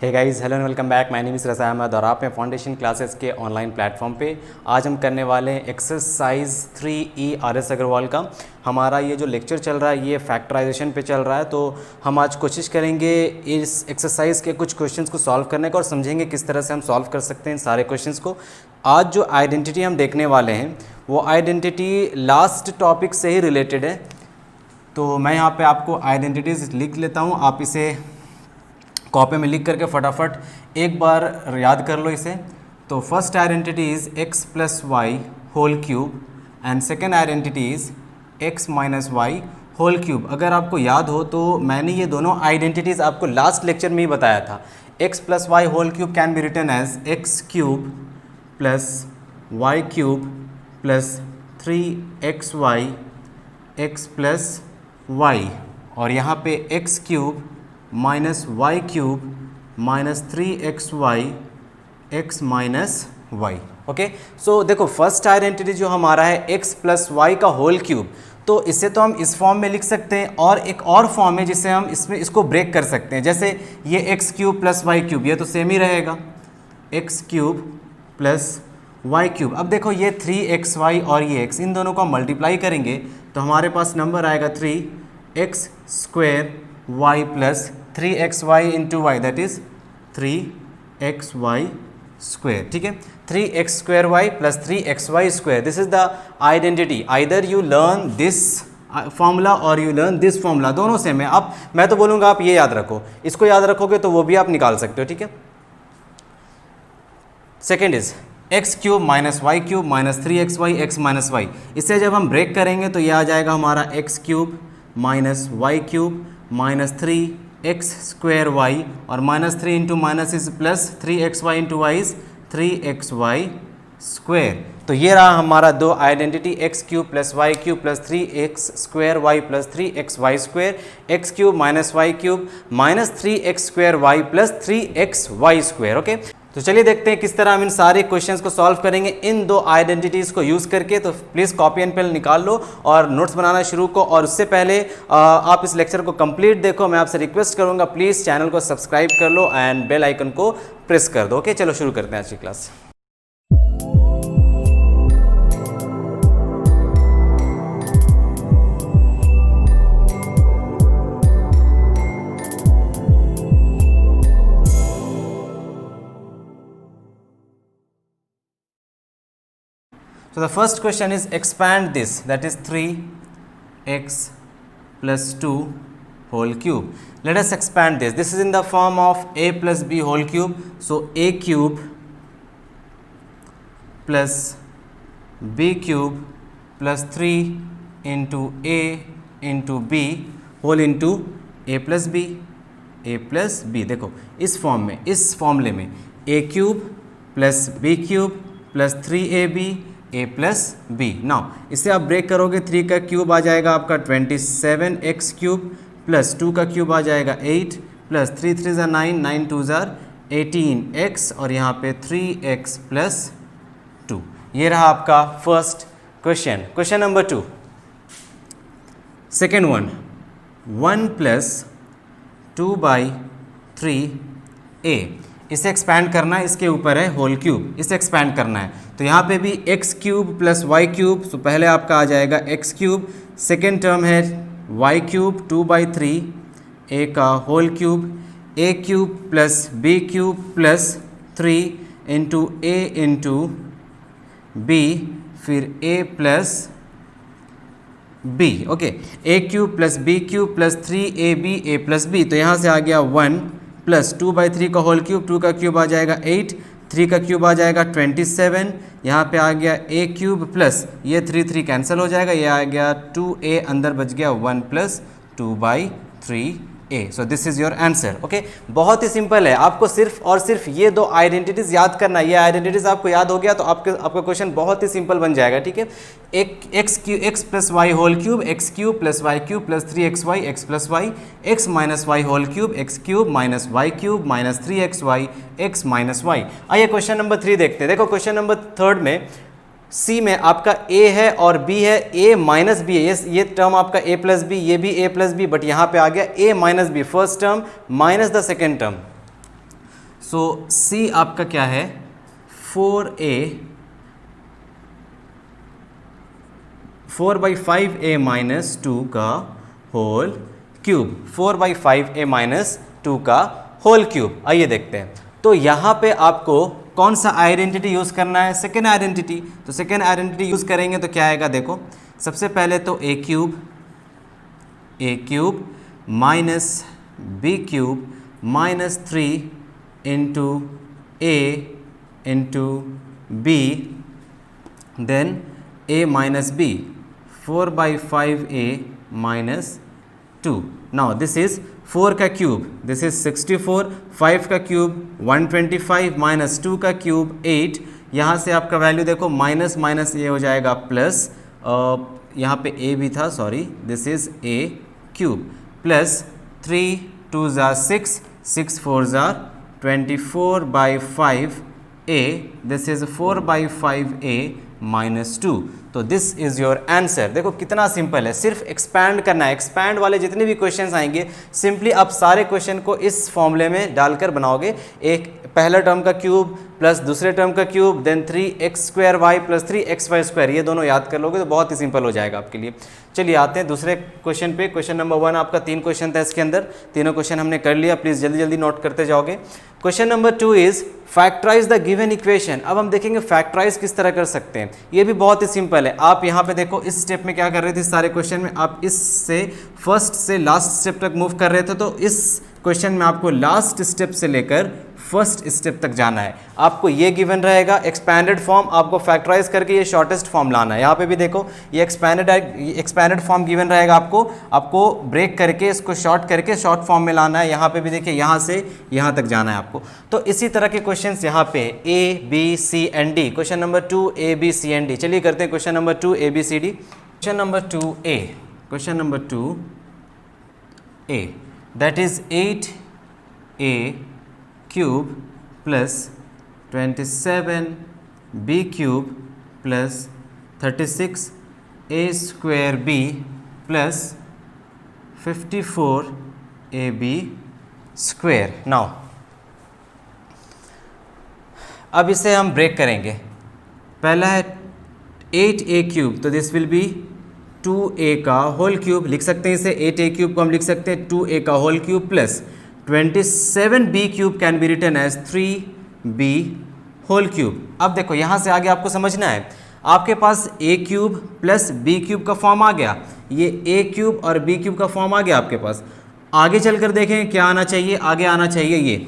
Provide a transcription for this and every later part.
Hey guys, hello and welcome back. My name is Raza Ahmed और आप हैं फाउंडेशन क्लासेस के ऑनलाइन प्लेटफॉर्म पे। आज हम करने वाले हैं एक्सरसाइज 3E RS अग्रवाल का। हमारा ये जो लेक्चर चल रहा है ये फैक्टराइजेशन पे चल रहा है, तो हम आज कोशिश करेंगे इस एक्सरसाइज के कुछ क्वेश्चंस को सॉल्व करने का और समझेंगे किस तरह से हम सॉल्व कर सकते हैं सारे क्वेश्चंस को। आज जो आइडेंटिटी हम देखने वाले हैं वो आइडेंटिटी लास्ट टॉपिक से ही रिलेटेड है, तो मैं यहाँ पर आपको आइडेंटिटीज़ लिख लेता हूँ। आप इसे कॉपी में लिख करके फटाफट एक बार याद कर लो इसे। तो first identity is x plus Y whole cube and second identity is x minus y whole cube. अगर आपको याद हो तो मैंने ये दोनों आइडेंटिटीज़ आपको लास्ट लेक्चर में ही बताया था। x plus Y whole cube can be written as x cube plus Y cube plus 3xy x plus Y, और यहाँ पे x cube minus Y cube minus 3xy x minus Y. Okay, so देखो first identity जो हमारा है x plus Y का whole cube, तो इसे तो हम इस फॉर्म में लिख सकते हैं और एक और फॉर्म है जिसे हम इसको ब्रेक कर सकते हैं। जैसे ये x cube plus Y cube, ये तो सेम ही रहेगा, x cube plus Y cube. अब देखो ये 3xy और ये x, इन दोनों को हम मल्टीप्लाई करेंगे तो हमारे पास नंबर आएगा 3x square y plus 3xy into y, that is 3xy square. ठीक है, 3x square y plus 3xy square, this is the identity. Either you learn this formula और यू लर्न दिस फॉर्मूला, दोनों same है। अब मैं तो बोलूँगा आप ये याद रखो, इसको याद रखोगे तो वो भी आप निकाल सकते हो। ठीक है, second is x cube minus Y cube minus 3xy x minus y. इसे जब हम ब्रेक करेंगे तो ये आ जाएगा हमारा x cube minus Y cube minus 3x square Y, और minus 3 into minus is plus 3xy into Y is 3xy square. तो ये रहा हमारा दो identity, x cube plus Y cube plus 3x square Y plus 3xy square, x cube minus Y cube minus 3x square Y plus 3xy square. Okay, तो चलिए देखते हैं किस तरह हम इन सारे क्वेश्चंस को सॉल्व करेंगे इन दो आइडेंटिटीज़ को यूज़ करके। तो प्लीज़ कॉपी एंड पेन निकाल लो और नोट्स बनाना शुरू को। और उससे पहले आप इस लेक्चर को कंप्लीट देखो, मैं आपसे रिक्वेस्ट करूंगा प्लीज़ चैनल को सब्सक्राइब कर लो एंड बेल आइकन को प्रेस कर दो। ओके, चलो शुरू करते हैं आज की class. So the first question is expand this, that is 3x plus 2 whole cube. Let us expand this. This is in the form of a plus b whole cube. So a cube plus b cube plus 3 into a into b whole into a plus b, a plus b। देखो इस form में, इस फॉर्मूले में a cube plus b cube plus 3ab a plus b. Now इसे आप break करोगे, 3 का क्यूब आ जाएगा आपका 27x क्यूब प्लस 2 का क्यूब आ जाएगा 8 प्लस 3 3 ज़ा 9, 9 2 ज़ा 18x, और यहाँ पे 3x प्लस 2। ये रहा आपका first question. Question number 2, second one, 1 plus 2/3a। इसे एक्सपैंड करना है, इसके ऊपर है होल क्यूब, इसे एक्सपैंड करना है। तो यहाँ पे भी x cube plus Y cube, तो पहले आपका आ जाएगा x क्यूब, सेकेंड टर्म है y क्यूब 2/3 a का whole cube, a cube plus b cube plus 3 into a into b, फिर a plus b। Okay, a cube plus b cube plus 3ab a plus b। तो यहाँ से आ गया 1 plus 2/3 का whole cube, 2 का cube आ जाएगा 8, 3 का क्यूब आ जाएगा 27, यहाँ पे आ गया a क्यूब प्लस ये 3 कैंसिल हो जाएगा, ये आ गया 2a, अंदर बच गया 1 plus 2/3a। So this is your answer. Okay, बहुत ही सिंपल है, आपको सिर्फ और सिर्फ ये दो आइडेंटिटीज़ याद करना है। ये आइडेंटिटीज़ आपको याद हो गया तो आपका क्वेश्चन बहुत ही सिंपल बन जाएगा। ठीक है, x plus Y whole cube, x cube plus Y cube plus 3xy x plus y, x minus y whole cube, x cube minus Y cube minus 3xy x minus y. आइए question number 3 देखते हैं। देखो question number 3 में सी में आपका ए है और B है, ए माइनस बी है, ये टर्म आपका ए प्लस बी, ये भी ए प्लस बी, बट यहाँ पे आ गया A minus B, first term minus the second term. So C आपका क्या है 4/5a माइनस 2 का होल क्यूब, 4/5a माइनस 2 का होल क्यूब। आइए देखते हैं। तो यहाँ पे आपको कौन सा आइडेंटिटी यूज़ करना है, सेकेंड आइडेंटिटी। तो सेकेंड आइडेंटिटी यूज़ करेंगे तो क्या आएगा, देखो सबसे पहले तो A cube minus B cube minus 3 into A into B, then a minus b, 4/5a minus 2. Now this is 4 का क्यूब, this is 64, 5 का क्यूब 125 माइनस 2 का क्यूब 8। यहाँ से आपका वैल्यू देखो माइनस माइनस ये हो जाएगा प्लस, यहाँ पे a भी था, sorry, this is a cube plus 3 2 ज़ा 6, 6 4 ज़ा 24/5a, this is 4/5a minus 2। तो दिस इज़ योर आंसर। देखो कितना सिंपल है, सिर्फ एक्सपैंड करना है। एक्सपैंड वाले जितने भी क्वेश्चंस आएंगे सिंपली आप सारे क्वेश्चन को इस फॉर्मूले में डालकर बनाओगे। एक पहला टर्म का क्यूब प्लस दूसरे टर्म का cube, then 3x² plus 3xy², ये दोनों याद कर लोगे तो बहुत ही सिंपल हो जाएगा आपके लिए। चलिए आते हैं दूसरे क्वेश्चन पे। क्वेश्चन नंबर 1 आपका 3 क्वेश्चन था इसके अंदर, तीनों क्वेश्चन हमने कर लिया, प्लीज़ जल्दी जल्दी नोट करते जाओगे। Question number 2 is factorise the given equation. अब हम देखेंगे फैक्टराइज किस तरह कर सकते हैं, ये भी बहुत ही सिंपल है। आप यहाँ पे देखो इस स्टेप में क्या कर रहे थे, सारे क्वेश्चन में आप इससे फर्स्ट से लास्ट स्टेप तक मूव कर रहे थे, तो इस क्वेश्चन में आपको लास्ट स्टेप से लेकर फर्स्ट स्टेप तक जाना है। आपको ये गिवन रहेगा एक्सपैंडेड फॉर्म, आपको फैक्टराइज करके ये शॉर्टेस्ट फॉर्म लाना है। यहाँ पे भी देखो ये एक्सपैंडेड फॉर्म गिवन रहेगा, आपको ब्रेक करके इसको शॉर्ट करके शॉर्ट फॉर्म में लाना है। यहाँ पे भी देखिए यहाँ से यहाँ तक जाना है आपको। तो इसी तरह के क्वेश्चंस यहाँ पे A B C and D। Question number 2 A B C and D। चलिए करते हैं question number 2 A B C D। Question number 2A, question number 2A, that is 8A cube plus 27b cube plus 36a² b plus 54ab²। Now अब इसे हम break करेंगे। पहला है 8a cube, तो दिस विल बी 2a का whole cube, लिख सकते हैं इसे 8a क्यूब को हम लिख सकते हैं 2a का whole cube plus 27b cube can be written as 3b whole cube. अब देखो यहाँ से आगे आपको समझना है, आपके पास a cube plus b cube का फॉर्म आ गया, ये a क्यूब और b क्यूब का फॉर्म आ गया आपके पास। आगे चलकर देखें क्या आना चाहिए, आगे आना चाहिए ये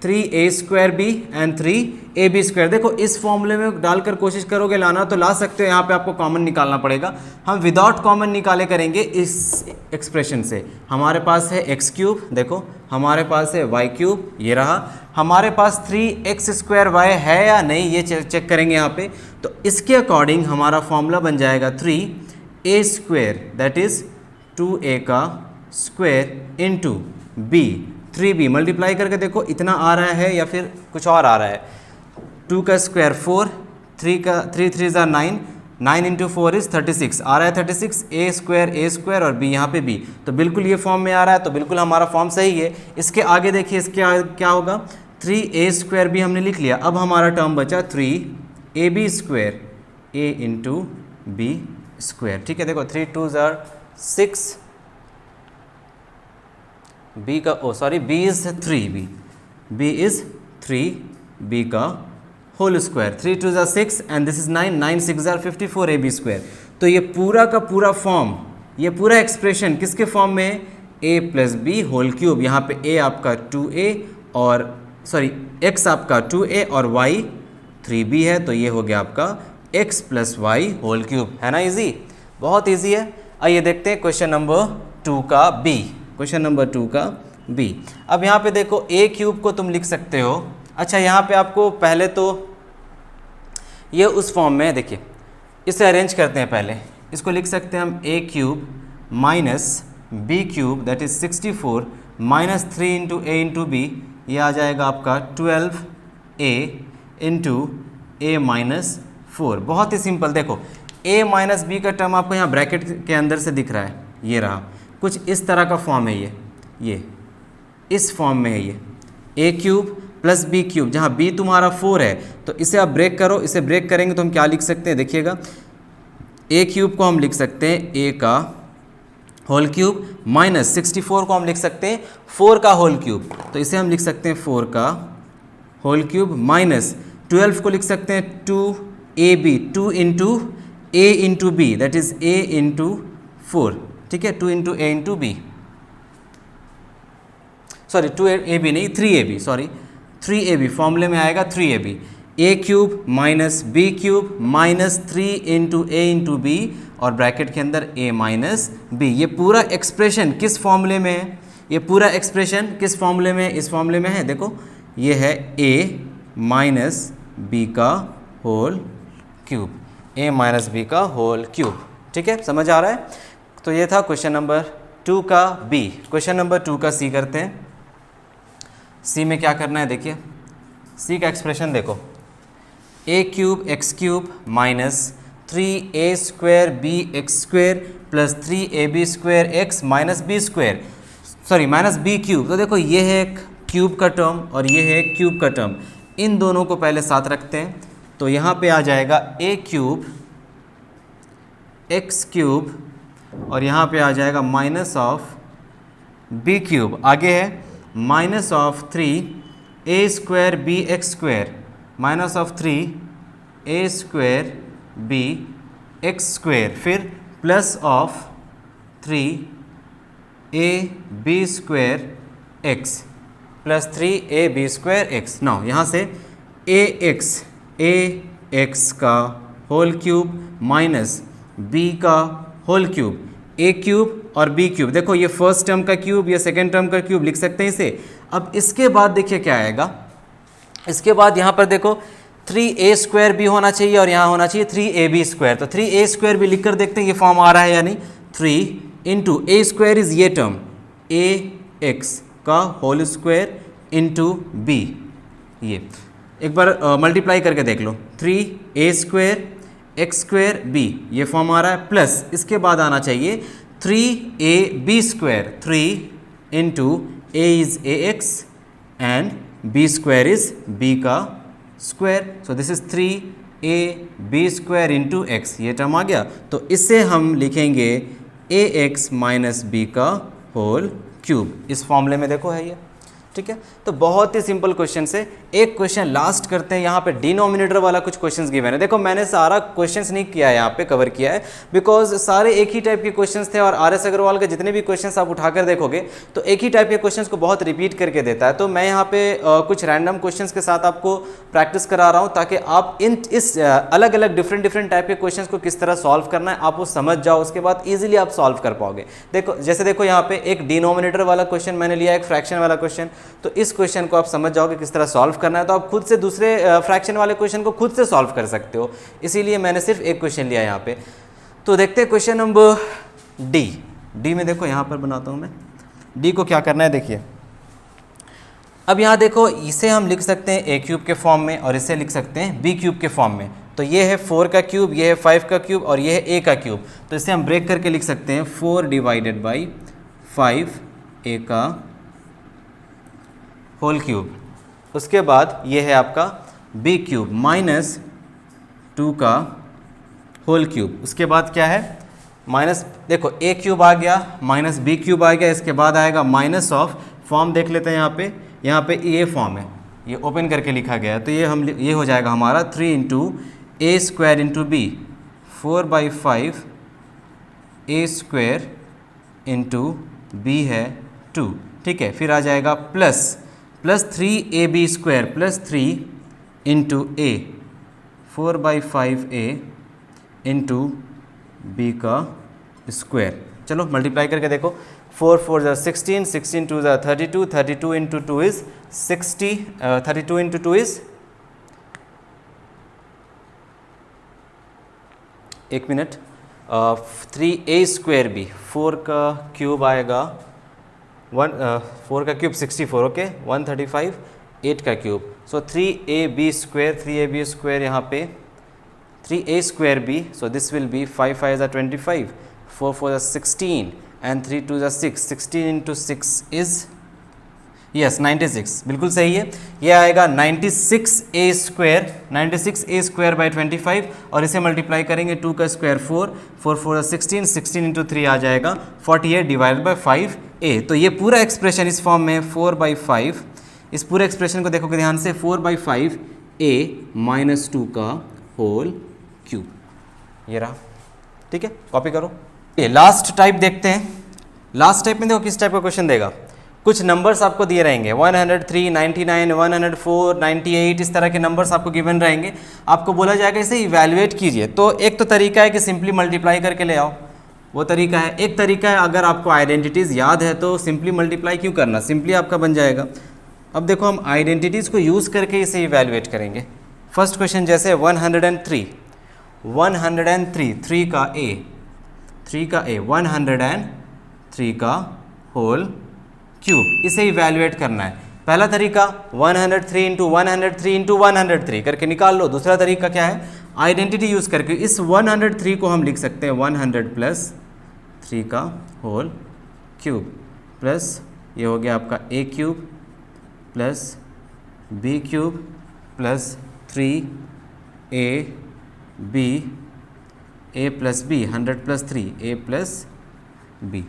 3a² b एंड 3ab²। देखो इस फॉर्मूले में डालकर कोशिश करोगे लाना तो ला सकते हो, यहाँ पे आपको कॉमन निकालना पड़ेगा। हम विदाउट कॉमन निकाले करेंगे इस एक्सप्रेशन से। हमारे पास है x क्यूब, देखो हमारे पास है y क्यूब, ये रहा। हमारे पास 3x² है या नहीं ये चेक करेंगे यहाँ पे। तो इसके अकॉर्डिंग हमारा फॉर्मूला बन जाएगा 3a², दैट इज 2a का square into b, 3b multiply करके देखो इतना आ रहा है या फिर कुछ और आ रहा है। 2 का स्क्वायर 4, 3 3 ज़ा 9, 9 इंटू 4 इज़ 36 आ रहा है 36, a² और b यहाँ पे b, तो बिल्कुल ये फॉर्म में आ रहा है, तो बिल्कुल हमारा फॉर्म सही है। इसके आगे देखिए इसके आगे क्या होगा, 3a² b हमने लिख लिया। अब हमारा टर्म बचा 3ab², a इंटू b²। ठीक है, देखो 3 2 ज़ा 6, b का b is 3b, b is 3b का होल स्क्वायर, 3 2 ज़ा 6 एंड दिस इज 9, 9 6 ज़ा 54ab²। तो ये पूरा का पूरा फॉर्म, ये पूरा एक्सप्रेशन किसके फॉर्म में है, a plus b whole cube. यहाँ पे a आपका 2a और x आपका 2a और y 3b है, तो ये हो गया आपका x plus y whole cube. है ना इजी, बहुत इजी है। आइए देखते हैं क्वेश्चन नंबर 2 का b। क्वेश्चन नंबर 2 का b। अब यहाँ पे देखो a क्यूब को तुम लिख सकते हो। अच्छा यहाँ पे आपको पहले तो ये उस फॉर्म में देखिए, इसे अरेंज करते हैं। पहले इसको लिख सकते हैं हम a cube minus b cube, that is 64 minus 3 into a into b, ये आ जाएगा आपका 12a इंटू a माइनस 4। बहुत ही सिंपल, देखो a माइनस b का टर्म आपको यहाँ ब्रैकेट के अंदर से दिख रहा है, ये रहा। कुछ इस तरह का फॉर्म है ये इस फॉर्म में है ये। ए क्यूब प्लस बी क्यूब, जहाँ बी तुम्हारा 4 है तो इसे आप ब्रेक करो, इसे ब्रेक करेंगे तो हम क्या लिख सकते हैं, देखिएगा ए क्यूब को हम लिख सकते हैं ए का होल क्यूब माइनस 64 को हम लिख सकते हैं 4 का होल क्यूब, तो इसे हम लिख सकते हैं 4 का होल क्यूब माइनस 12 को लिख सकते हैं 2ab, 2 into A into B, that is A into 4, ठीक है, 2 into A into B, sorry 2ab नहीं 3ab, सॉरी 3ab, फॉर्मूले में आएगा 3ab, A cube minus B cube minus 3 into A into B और ब्रैकेट के अंदर a माइनस बी। ये पूरा एक्सप्रेशन किस फॉर्मूले में है, ये पूरा एक्सप्रेशन किस फॉर्मूले में, इस फॉर्मूले में है, देखो ये है a माइनस बी का whole cube, a minus b का होल क्यूब, ठीक है, समझ आ रहा है। तो ये था क्वेश्चन नंबर 2 का b। क्वेश्चन नंबर 2 का c करते हैं। c में क्या करना है, देखिए c का एक्सप्रेशन देखो, a cube x cube minus 3a square B x square plus 3ab square x minus b square, sorry minus B cube. तो देखो ये है एक क्यूब का टर्म और ये है क्यूब का टर्म, इन दोनों को पहले साथ रखते हैं, तो यहाँ पे आ जाएगा a क्यूब एक्स क्यूब और यहाँ पे आ जाएगा माइनस ऑफ बी क्यूब, आगे है minus of 3a square B x square minus of 3a square B x square, फिर plus of 3a B square X plus 3ab square X. Now यहाँ से A X का whole cube minus b का whole cube, a cube और b cube, देखो ये first term का cube, ये सेकेंड टर्म का क्यूब लिख सकते हैं इसे। अब इसके बाद देखिए क्या आएगा, इसके बाद यहाँ पर देखो 3a स्क्वायर भी होना चाहिए और यहाँ होना चाहिए 3ab स्क्वायर, तो 3a स्क्वायर भी लिख कर देखते हैं ये फॉर्म आ रहा है या नहीं। 3 इंटू ए स्क्वायर इज ये टर्म a x का होल स्क्वायर इंटू b, ये एक बार मल्टीप्लाई करके देख लो, 3a square x square b, ये फॉर्म आ रहा है, प्लस इसके बाद आना चाहिए 3ab square, 3 into a is ax and b square is b का square, so this is 3ab square into x, ये टर्म आ गया। तो इससे हम लिखेंगे ax माइनस बी का होल क्यूब, इस फॉर्मूले में देखो है ये, ठीक है। तो बहुत ही सिंपल क्वेश्चन से एक क्वेश्चन लास्ट करते हैं। यहाँ पे डिनोमिनेटर वाला कुछ क्वेश्चंस गिवन है, देखो मैंने सारा क्वेश्चंस नहीं किया है, यहाँ पे कवर किया है बिकॉज सारे एक ही टाइप के क्वेश्चंस थे और आर.एस. अग्रवाल के जितने भी क्वेश्चंस आप उठाकर देखोगे तो एक ही टाइप के क्वेश्चंस को बहुत रिपीट करके देता है। तो मैं यहाँ पे कुछ रैंडम क्वेश्चंस के साथ आपको प्रैक्टिस करा रहा हूँ ताकि आप इस अलग अलग डिफरेंट टाइप के क्वेश्चंस को किस तरह सॉल्व करना है आप वो समझ जाओ, उसके बाद ईजिली आप सॉल्व कर पाओगे। देखो जैसे देखो यहाँ पे एक डिनोमिनेटर वाला क्वेश्चन मैंने लिया, एक फ्रैक्शन वाला क्वेश्चन, तो इस क्वेश्चन को आप समझ जाओगे किस तरह सॉल्व करना है, तो आप खुद से दूसरे फ्रैक्शन वाले क्वेश्चन को खुद से सॉल्व कर सकते हो, इसीलिए मैंने सिर्फ एक क्वेश्चन लिया यहाँ पे। तो देखते हैं क्वेश्चन नंबर डी में, देखो यहाँ पर बनाता हूँ मैं, डी को क्या करना है देखिए। अब यहाँ देखो इसे हम लिख सकते हैं ए क्यूब के फॉर्म में और इसे लिख सकते हैं बी क्यूब के फॉर्म में। तो ये है 4 का क्यूब, ये है 5 का क्यूब और ये है ए का क्यूब, तो इसे हम ब्रेक करके लिख सकते हैं 4 डिवाइडेड बाई 5 ए का होल क्यूब। उसके बाद ये है आपका बी क्यूब माइनस 2 का होल क्यूब। उसके बाद क्या है माइनस, देखो ए क्यूब आ गया माइनस बी क्यूब आ गया, इसके बाद आएगा माइनस ऑफ, फॉर्म देख लेते हैं यहाँ पे ये फॉर्म है, ये ओपन करके लिखा गया है, तो ये हो जाएगा हमारा 3 into A square into B, 4/5 A square into B है 2, ठीक है। फिर आ जाएगा plus 3ab square plus 3 into A, 4/5 A into B का स्क्वायर। चलो मल्टीप्लाई करके देखो, 4 4 ज़ा 16, 16 2 ज़ा 32, 32 इंटू 2 इज़ 60, 32 इंटू 2 इज़, एक मिनट, 3a स्क्वायर बी, 4 का क्यूब आएगा 4 का क्यूब 64, ओके, 135, 8 का क्यूब, सो 3ab स्क्वायर यहाँ पे 3a square b, so this will be 5 5 ज़ा 25, 4 4 ज़ा 16 एंड 3 2 ज़ा 6, 16 इंटू 6 इज़, यस 96 बिल्कुल सही है। ये आएगा 96a स्क्वायर, 96a² बाई 25 और इसे मल्टीप्लाई करेंगे 2 का स्क्वायर 4, 4 4 16, 16 इंटू 3 आ जाएगा 48 डिवाइड बाई 5a। तो ये पूरा एक्सप्रेशन इस फॉर्म में 4/5, इस पूरे एक्सप्रेशन को देखोगे ध्यान से 4/5a माइनस 2 का होल क्यूब, ये रहा। ठीक है, कॉपी करो। ये लास्ट टाइप देखते हैं। लास्ट टाइप में देखो किस टाइप का क्वेश्चन देगा। कुछ नंबर्स आपको दिए रहेंगे 103, 99, 104, 98, इस तरह के नंबर्स आपको गिवन रहेंगे। आपको बोला जाएगा इसे इवैल्यूएट कीजिए। तो एक तो तरीका है कि सिंपली मल्टीप्लाई करके ले आओ, वो तरीका है। एक तरीका है अगर आपको आइडेंटिटीज़ याद है तो सिंपली मल्टीप्लाई क्यों करना, सिंपली आपका बन जाएगा। अब देखो हम आइडेंटिटीज़ को यूज़ करके इसे इवैल्यूएट करेंगे। फर्स्ट क्वेश्चन जैसे 103, 3 का a, 103 का होल क्यूब, इसे इवैल्यूएट करना है। पहला तरीका 103 इंटू 103 इंटू 103 करके निकाल लो। दूसरा तरीका क्या है, आइडेंटिटी यूज़ करके इस 103 को हम लिख सकते हैं 100 प्लस 3 का होल क्यूब प्लस ये हो गया आपका a cube plus b cube plus 3ab a plus b, 100 plus 3 a plus b,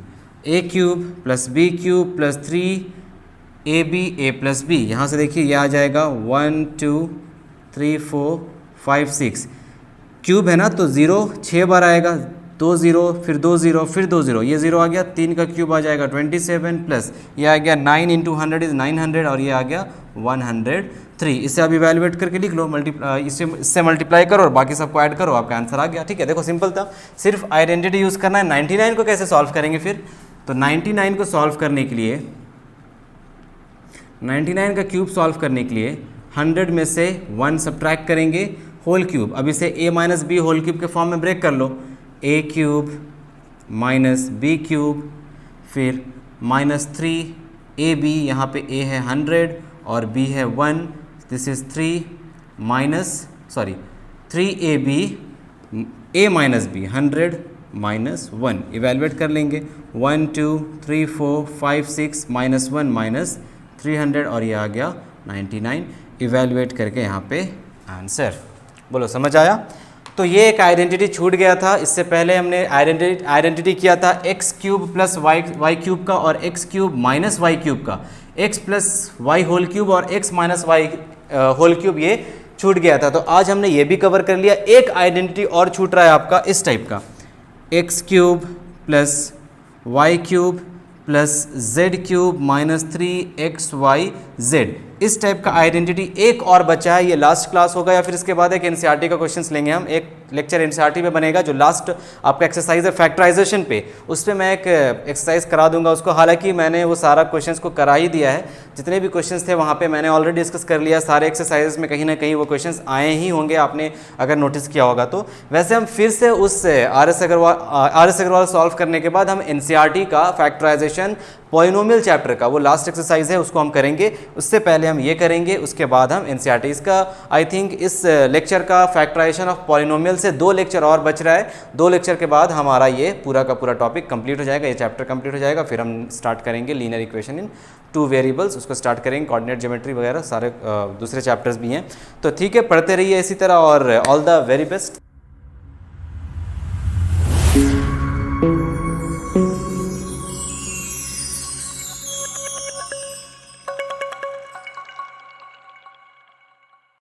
a cube plus b cube plus 3ab a plus b। यहाँ से देखिए ये आ जाएगा 1 2 3 4 5 6, क्यूब है ना तो 0 6 बार आएगा, 2 0 फिर 2 0 फिर 2 0, ये 0 आ गया, 3 का क्यूब आ जाएगा 27 प्लस ये आ गया 9 इंटू 100 इज़ 900 और ये आ गया 103। इसे आप इवैल्यूएट करके लिख लो, इससे मल्टीप्लाई करो और बाकी सबको ऐड करो, आपका आंसर आ गया। ठीक है, देखो सिंपल था, सिर्फ आइडेंटिटी यूज़ करना है। 99 को कैसे सॉल्व करेंगे फिर, तो 99 को सॉल्व करने के लिए 99 का क्यूब सॉल्व करने के लिए 100 में से 1 सब्ट्रैक्ट करेंगे, होल क्यूब। अब इसे a minus b whole cube के फॉर्म में ब्रेक कर लो, a cube minus B cube फिर माइनस 3ab, यहाँ पे a है 100 और b है 1, this is 3ab a minus b 100 minus 1, evaluate कर लेंगे 1 2 3 4 5 6 माइनस 1 माइनस 300 और ये आ गया 99, इवेलुएट करके यहाँ पे आंसर। बोलो समझ आया। तो ये एक आइडेंटिटी छूट गया था, इससे पहले हमने आइडेंटिटी किया था x cube plus Y cube का और x cube minus Y cube का, x plus Y whole cube और x minus y whole cube, ये छूट गया था। तो आज हमने ये भी कवर कर लिया। एक आइडेंटिटी और छूट रहा है आपका इस टाइप का, x cube plus Y cube plus z cube minus 3xyz, इस टाइप का आइडेंटिटी एक और बचा है। ये लास्ट क्लास होगा या फिर इसके बाद एक एनसीईआरटी का क्वेश्चंस लेंगे हम। एक लेक्चर एनसीईआरटी में बनेगा जो लास्ट आपका एक्सरसाइज है फैक्टराइजेशन पे, उस पर मैं एक एक्सरसाइज करा दूंगा उसको। हालांकि मैंने वो सारा क्वेश्चंस को करा ही दिया है, जितने भी क्वेश्चंस थे वहाँ पे मैंने ऑलरेडी डिस्कस कर लिया। सारे एक्सरसाइजेस में कहीं ना कहीं वो क्वेश्चंस आए ही होंगे, आपने अगर नोटिस किया होगा तो। वैसे हम फिर से उस आर एस अग्रवाल सॉल्व करने के बाद हम एनसीईआरटी का फैक्टराइजेशन पॉलिनोमियल चैप्टर का वो लास्ट एक्सरसाइज है उसको हम करेंगे। उससे पहले हम ये करेंगे, उसके बाद हम एनसीईआरटी। इसका आई थिंक इस लेक्चर का फैक्टराइजेशन ऑफ पॉलिनोमियल से 2 लेक्चर और बच रहा है। 2 लेक्चर के बाद हमारा ये पूरा का पूरा टॉपिक कंप्लीट हो जाएगा, ये चैप्टर कंप्लीट हो जाएगा। फिर हम स्टार्ट करेंगे लीनियर इक्वेशन इन 2 वेरिएबल्स, उसको स्टार्ट करेंगे। कोऑर्डिनेट ज्योमेट्री वगैरह सारे दूसरे चैप्टर्स भी हैं। तो ठीक है, पढ़ते रहिए इसी तरह और ऑल द वेरी बेस्ट।